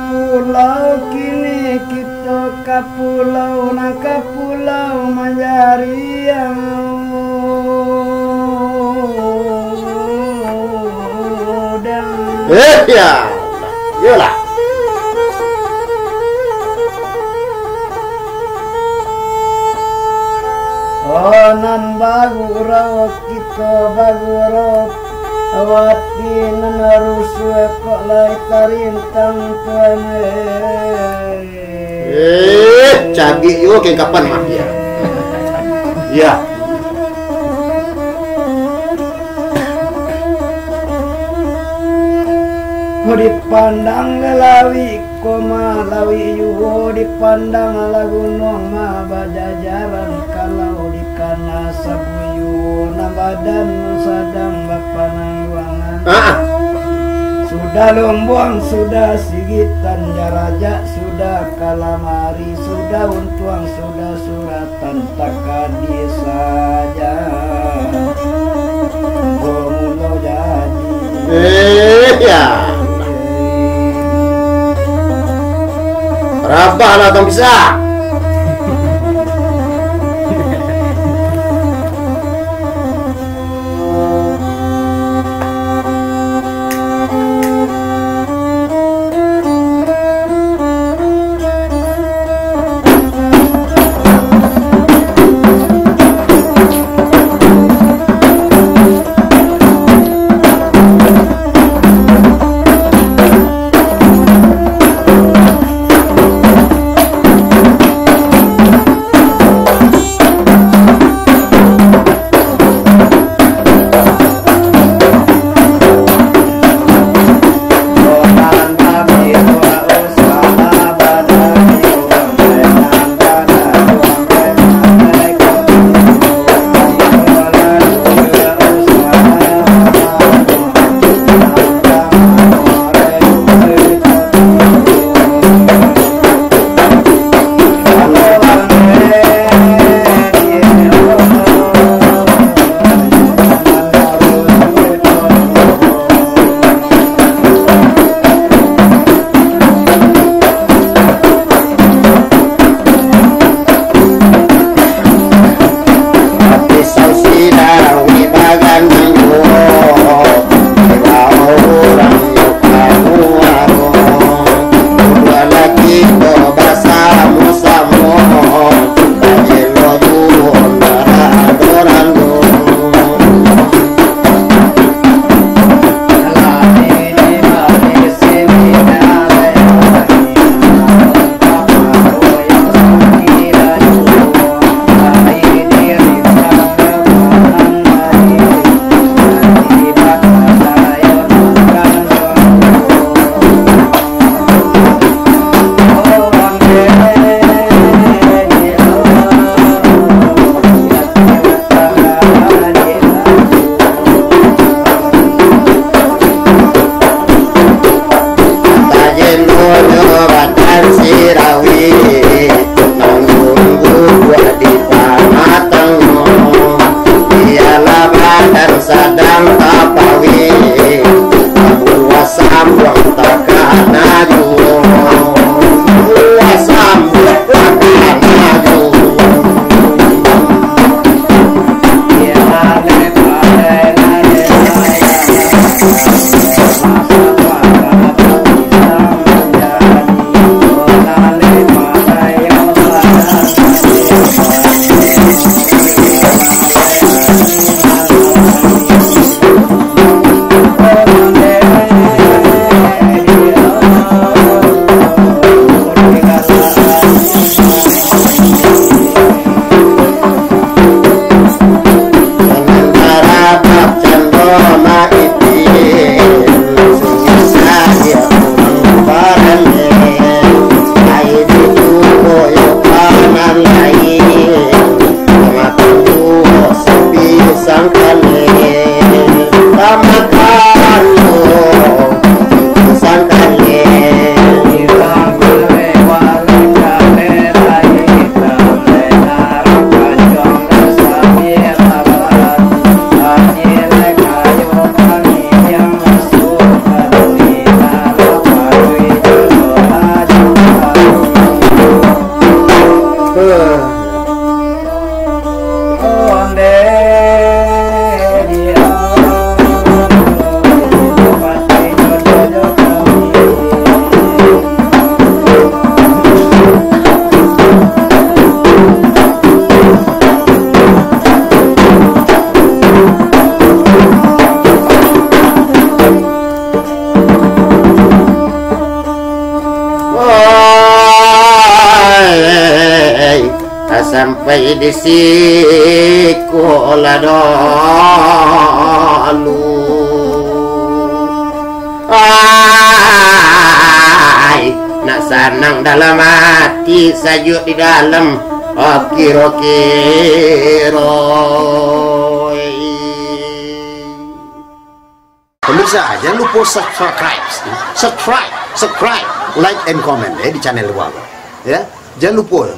Pulau kini kita ke pulau nak ke pulau mencari yang ya, yolah. Oh nan bagu rawat kita bagu rawat awati nan harus kok lai tarintang tuan cabi yo kayak kapan mah ya? Ya. Dipandang lelawi koma lawi yuho dipandang lagu nong ma bajajaran kalau dikana sabuyu na badan sadang bapanangwangan sudah lombuang sudah sigitan jaraja sudah kalamari sudah untuang sudah suratan takadi saja gomulo jadi ya. Rabah lah tak bisa. sampai di sekolah dulu. Ay, nak sanang dalam hati, sajuk di dalam kiro-kiro. Pemirsa, jangan lupa subscribe, like and comment di channel Wawa. Ya, jangan lupa.